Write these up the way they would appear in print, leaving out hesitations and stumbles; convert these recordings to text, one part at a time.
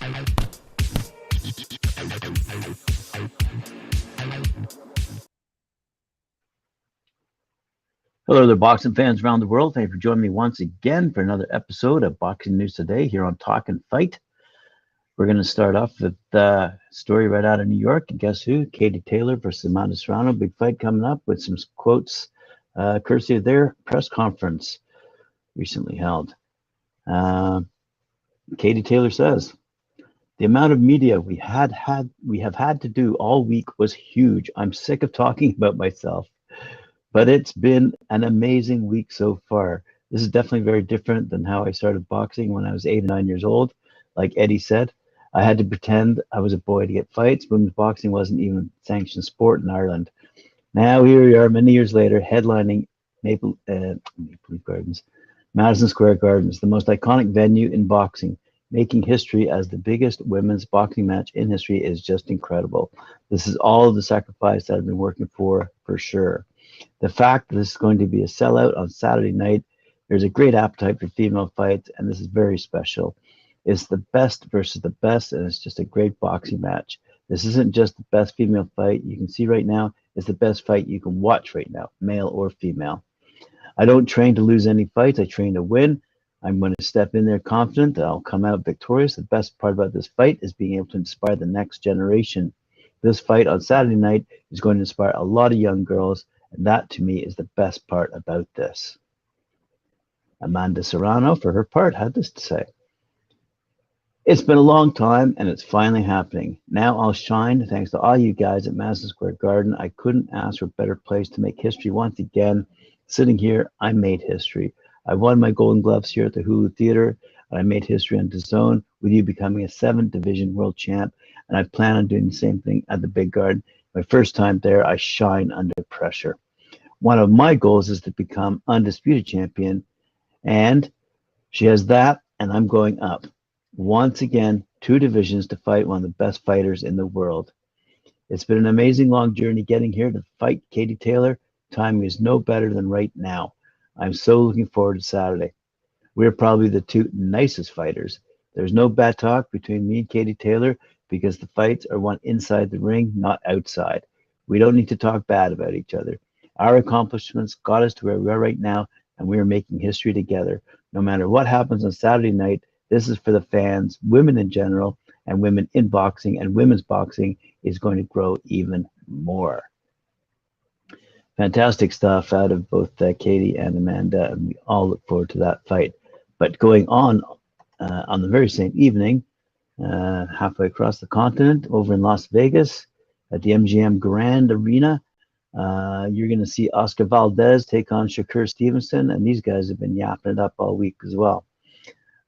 Hello there, boxing fans around the world. Thank you for joining me once again for another episode of Boxing News Today here on Talkin Fight. We're going to start off with the story right out of New York. And guess who? Katie Taylor versus Amanda Serrano. Big fight coming up with some quotes courtesy of their press conference recently held. Katie Taylor says, "The amount of media we have had to do all week was huge. I'm sick of talking about myself. But it's been an amazing week so far. This is definitely very different than how I started boxing when I was 8 or 9 years old. Like Eddie said, I had to pretend I was a boy to get fights. Women's boxing wasn't even a sanctioned sport in Ireland. Now here we are many years later, headlining Maple Leaf Gardens, Madison Square Gardens, the most iconic venue in boxing. Making history as the biggest women's boxing match in history is just incredible. This is all the sacrifice that I've been working for sure. The fact that this is going to be a sellout on Saturday night, there's a great appetite for female fights, and this is very special. It's the best versus the best, and it's just a great boxing match. This isn't just the best female fight you can see right now. It's the best fight you can watch right now, male or female. I don't train to lose any fights. I train to win. I'm going to step in there confident that I'll come out victorious. The best part about this fight is being able to inspire the next generation. This fight on Saturday night is going to inspire a lot of young girls, and that, to me, is the best part about this." Amanda Serrano, for her part, had this to say. "It's been a long time, and it's finally happening. Now I'll shine thanks to all you guys at Madison Square Garden. I couldn't ask for a better place to make history once again. Sitting here, I made history. I won my Golden Gloves here at the Hulu Theater, and I made history on DAZN with you becoming a 7th Division World Champ, and I plan on doing the same thing at the Big Garden. My first time there, I shine under pressure. One of my goals is to become undisputed champion, and she has that, and I'm going up. Once again, 2 divisions to fight one of the best fighters in the world. It's been an amazing long journey getting here to fight Katie Taylor. Timing is no better than right now. I'm so looking forward to Saturday. We're probably the 2 nicest fighters. There's no bad talk between me and Katie Taylor because the fights are won inside the ring, not outside. We don't need to talk bad about each other. Our accomplishments got us to where we are right now, and we are making history together. No matter what happens on Saturday night, this is for the fans, women in general, and women in boxing, and women's boxing is going to grow even more." Fantastic stuff out of both Katie and Amanda, and we all look forward to that fight. But going on the very same evening, halfway across the continent, over in Las Vegas, at the MGM Grand Arena, you're going to see Oscar Valdez take on Shakur Stevenson, and these guys have been yapping it up all week as well.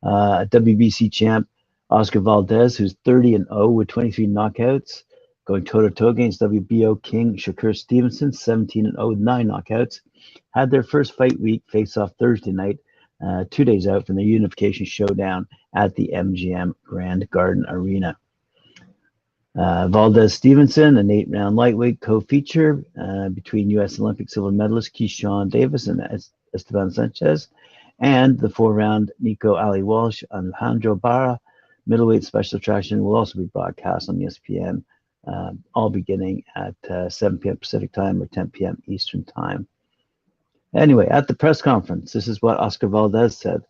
WBC champ Oscar Valdez, who's 30-0 with 23 knockouts, going toe-to-toe against WBO king Shakur Stevenson, 17-0 with 9 knockouts, had their first fight week face-off Thursday night, 2 days out from their unification showdown at the MGM Grand Garden Arena. Valdez Stevenson, an 8-round lightweight co-feature between U.S. Olympic silver medalist Keyshawn Davis and Esteban Sanchez, and the 4-round Nico Ali Walsh Alejandro Barra middleweight special attraction will also be broadcast on ESPN, all beginning at 7 p.m. Pacific time or 10 p.m. Eastern time. Anyway, at the press conference, this is what Oscar Valdez said.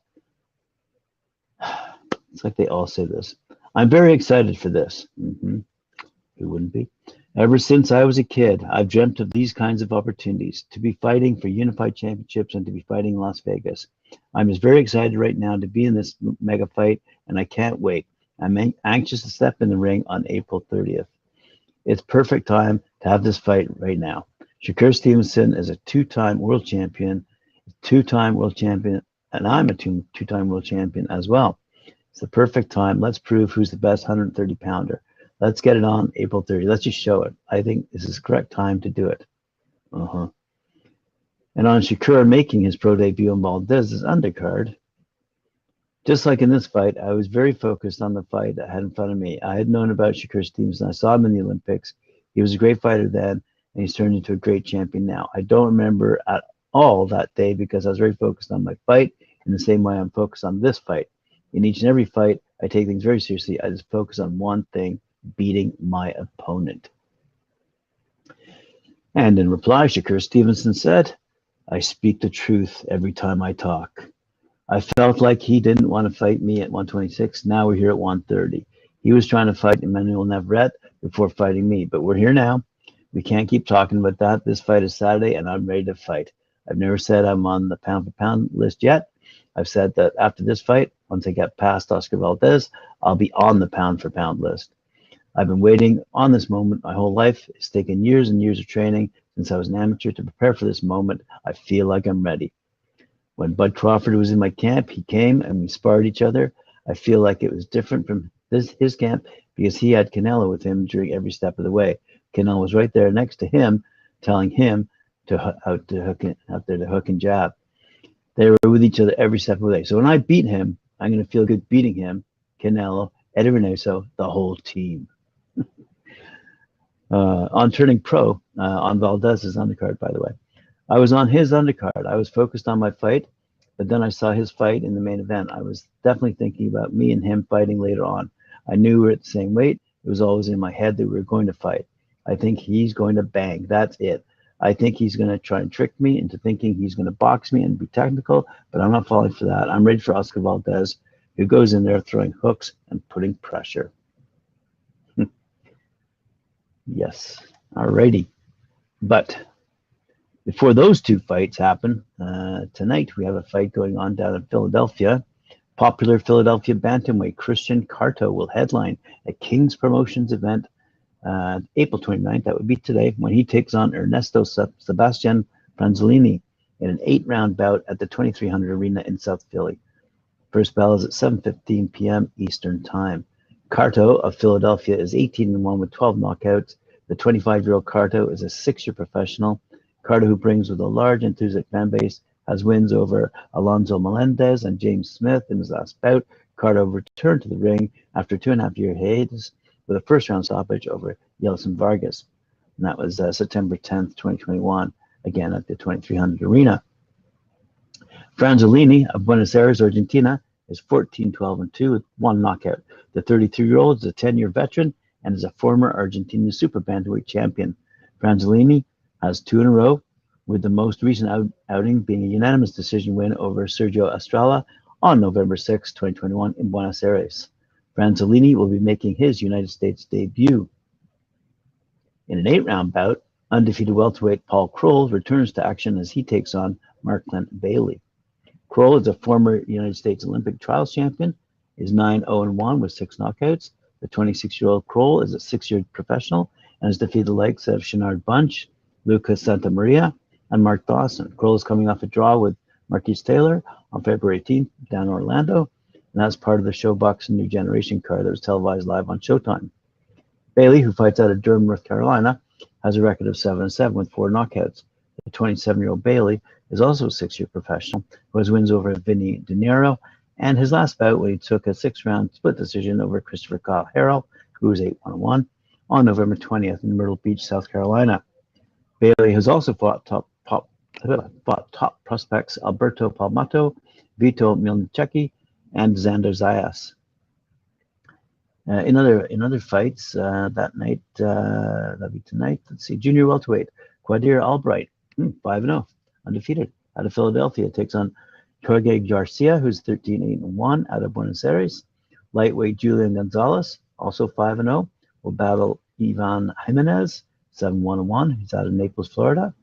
It's like they all say this. "I'm very excited for this." Who wouldn't be? "Ever since I was a kid, I've dreamt of these kinds of opportunities, to be fighting for unified championships and to be fighting in Las Vegas. I'm just very excited right now to be in this mega fight, and I can't wait. I'm anxious to step in the ring on April 30th. It's perfect time to have this fight right now. Shakur Stevenson is a 2-time world champion, and I'm a 2-time world champion as well. It's the perfect time. Let's prove who's the best 130-pounder. Let's get it on April 30th. Let's just show it. I think this is the correct time to do it." And on Shakur making his pro debut on Valdez's undercard, "Just like in this fight, I was very focused on the fight I had in front of me. I had known about Shakur Stevenson. I saw him in the Olympics. He was a great fighter then, and he's turned into a great champion now. I don't remember at all that day because I was very focused on my fight in the same way I'm focused on this fight. In each and every fight, I take things very seriously. I just focus on one thing, beating my opponent. And in reply, Shakur Stevenson said, I speak the truth every time I talk. I felt like he didn't want to fight me at 126. Now we're here at 130. He was trying to fight Emmanuel Navarrete before fighting me, but we're here now. We can't keep talking about that. This fight is Saturday, and I'm ready to fight. I've never said I'm on the pound-for-pound list yet. I've said that after this fight, once I get past Oscar Valdez, I'll be on the pound-for-pound list. I've been waiting on this moment my whole life. It's taken years and years of training since I was an amateur to prepare for this moment. I feel like I'm ready. When Bud Crawford was in my camp, he came and we sparred each other. I feel like it was different from his camp because he had Canelo with him during every step of the way. Canelo was right there next to him, telling him out there to hook and jab. They were with each other every step of the way. So when I beat him, I'm going to feel good beating him, Canelo, Eddie Reynoso, the whole team. On turning pro, on Valdez's undercard, by the way. I was on his undercard. I was focused on my fight, but then I saw his fight in the main event. I was definitely thinking about me and him fighting later on. I knew we were at the same weight. It was always in my head that we were going to fight. I think he's going to bang. That's it. I think he's going to try and trick me into thinking he's going to box me and be technical, but I'm not falling for that. I'm ready for Oscar Valdez, who goes in there throwing hooks and putting pressure. Yes. Alrighty. But before those two fights happen, tonight we have a fight going on down in Philadelphia. Popular Philadelphia bantamweight Christian Carto will headline a King's Promotions event April 29th. That would be today, when he takes on Ernesto Sebastian Franzolini in an 8-round bout at the 2300 Arena in South Philly. First bell is at 7:15 p.m. Eastern Time. Carto of Philadelphia is 18-1 with 12 knockouts. The 25-year-old Carto is a 6-year professional. Carto, who brings with a large enthusiastic fan base, has wins over Alonzo Melendez and James Smith in his last bout. Carto returned to the ring after a 2.5-year hiatus with a first-round stoppage over Yeltsin Vargas. And that was September 10th, 2021, again at the 2300 Arena. Franzolini of Buenos Aires, Argentina, is 14-12-2 with 1 knockout. The 33-year-old is a 10-year veteran and is a former Argentinian super bantamweight champion. Franzolini has 2 in a row, with the most recent outing being a unanimous decision win over Sergio Estrella on November 6, 2021 in Buenos Aires. Franzolini will be making his United States debut. In an 8-round bout, undefeated welterweight Paul Kroll returns to action as he takes on Mark Clint Bailey. Kroll is a former United States Olympic trials champion, is 9-0-1 with 6 knockouts. The 26-year-old Kroll is a 6-year professional and has defeated the likes of Shinard Bunch, Lucas Santamaria, and Mark Dawson. Kroll is coming off a draw with Marquise Taylor on February 18th down in Orlando, and that's part of the ShowBox New Generation card that was televised live on Showtime. Bailey, who fights out of Durham, North Carolina, has a record of 7-7 with 4 knockouts. The 27-year-old Bailey is also a 6-year professional who has wins over Vinny De Niro, and his last bout when he took a 6-round split decision over Christopher Kyle Harrell, who was 8-1-1, on November 20th in Myrtle Beach, South Carolina. Bailey has also fought top prospects Alberto Palmato, Vito Milnicecki, and Xander Zayas. In other fights that night, that'll be tonight. Let's see, junior welterweight Quadir Albright, 5-0, undefeated, out of Philadelphia, takes on Jorge Garcia, who's 13-8-1 out of Buenos Aires. Lightweight Julian Gonzalez, also 5-0, will battle Ivan Jimenez, 7-1-1, who's out of Naples, Florida.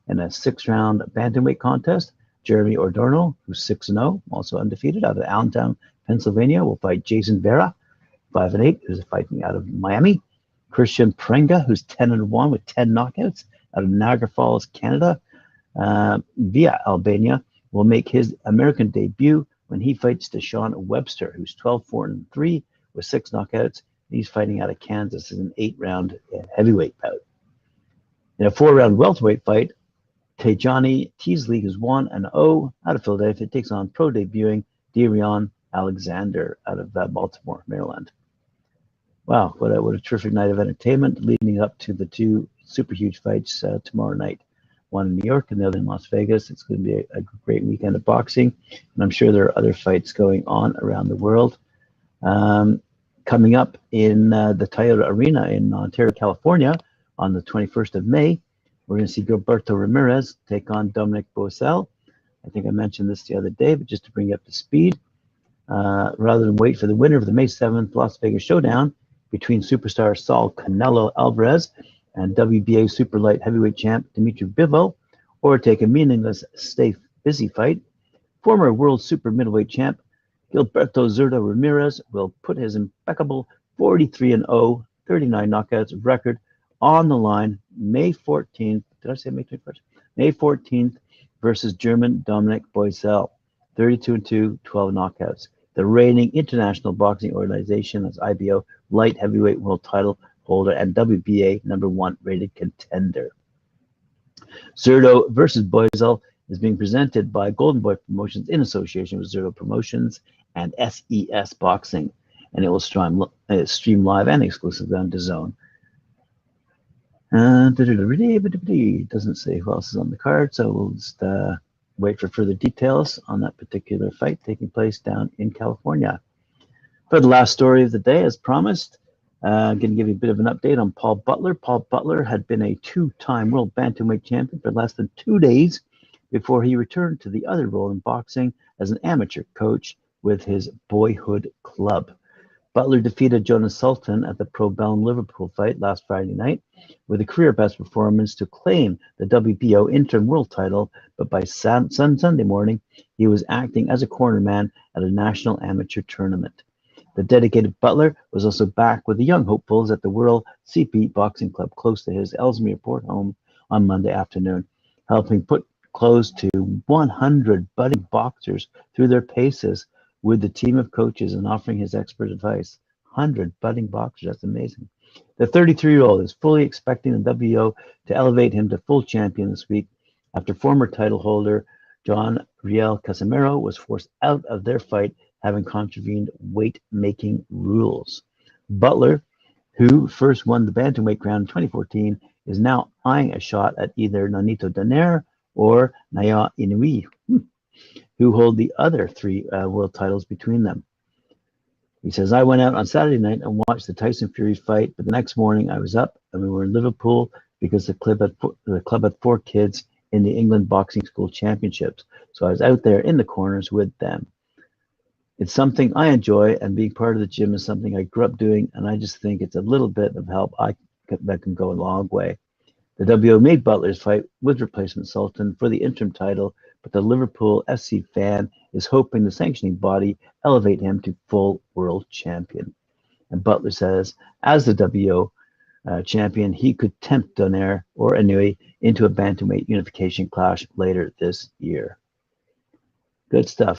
In a 6-round bantamweight contest, Jeremy Ordorno, who's 6-0, also undefeated, out of Allentown, Pennsylvania, will fight Jason Vera, 5-8, who's fighting out of Miami. Christian Prenga, who's 10-1 with 10 knockouts, out of Niagara Falls, Canada, via Albania, will make his American debut when he fights Deshaun Webster, who's 12-4-3 with 6 knockouts. He's fighting out of Kansas in an 8-round heavyweight bout. In a 4-round welterweight fight, Tejani Teasley, who's 1-0 out of Philadelphia, takes on pro debuting Darion Alexander out of Baltimore, Maryland. Wow, what a terrific night of entertainment leading up to the 2 super huge fights tomorrow night. one in New York and the other in Las Vegas. It's going to be a great weekend of boxing, and I'm sure there are other fights going on around the world. Coming up in the Toyota Arena in Ontario, California, on the 21st of May, we're going to see Gilberto Ramirez take on Dominic Boisel. I think I mentioned this the other day, but just to bring you up to speed, rather than wait for the winner of the May 7th Las Vegas showdown between superstar Saul Canelo Alvarez and WBA super light heavyweight champ Dimitri Bivol, or take a meaningless, stay busy fight, former world super middleweight champ Gilberto Zurdo Ramirez will put his impeccable 43-0, 39 knockouts record on the line May 14th. Did I say May 21st? May 14th versus German Dominic Boisel, 32-2, 12 knockouts. The reigning International Boxing Organization as IBO light heavyweight world title holder and WBA #1 rated contender. Zurdo versus Boisel is being presented by Golden Boy Promotions in association with Zurdo Promotions and SES Boxing, and it will stream live and exclusively on DAZN. It doesn't say who else is on the card, so we'll just wait for further details on that particular fight taking place down in California. For the last story of the day, as promised, I'm going to give you a bit of an update on Paul Butler. Paul Butler had been a two-time world bantamweight champion for less than 2 days before he returned to the other role in boxing as an amateur coach with his boyhood club. Butler defeated Jonas Sultan at the Pro Bound Liverpool fight last Friday night with a career best performance to claim the WBO interim world title, but by Sunday morning, he was acting as a cornerman at a national amateur tournament. The dedicated Butler was also back with the young hopefuls at the World CP Boxing Club close to his Ellesmere Port home on Monday afternoon, helping put close to 100 budding boxers through their paces with the team of coaches and offering his expert advice. 100 budding boxers, that's amazing. The 33-year-old is fully expecting the WBO to elevate him to full champion this week after former title holder John Riel Casimiro was forced out of their fight, having contravened weight-making rules. Butler, who first won the bantamweight crown in 2014, is now eyeing a shot at either Nonito Donaire or Naoya Inoue, who hold the other three world titles between them. He says, I went out on Saturday night and watched the Tyson Fury fight, but the next morning I was up and we were in Liverpool because the club had 4 kids in the England Boxing School Championships. So I was out there in the corners with them. It's something I enjoy, and being part of the gym is something I grew up doing, and I just think it's a little bit of help that can go a long way. The WBO made Butler's fight with replacement Sultan for the interim title, but the Liverpool SC fan is hoping the sanctioning body elevate him to full world champion. And Butler says, as the WBO champion, he could tempt Donaire or Inoue into a bantamweight unification clash later this year. Good stuff.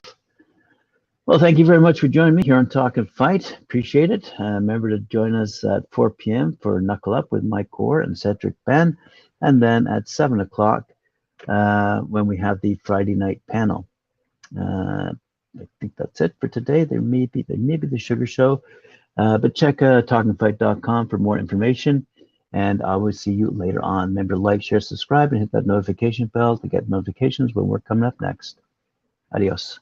Well, thank you very much for joining me here on Talkin' Fight. Appreciate it. Remember to join us at 4 p.m. for Knuckle Up with Mike Gore and Cedric Ben, and then at 7 o'clock when we have the Friday night panel. I think that's it for today. There may be the Sugar Show, but check talkinfight.com for more information, and I will see you later on. Remember to like, share, subscribe, and hit that notification bell to get notifications when we're coming up next. Adios.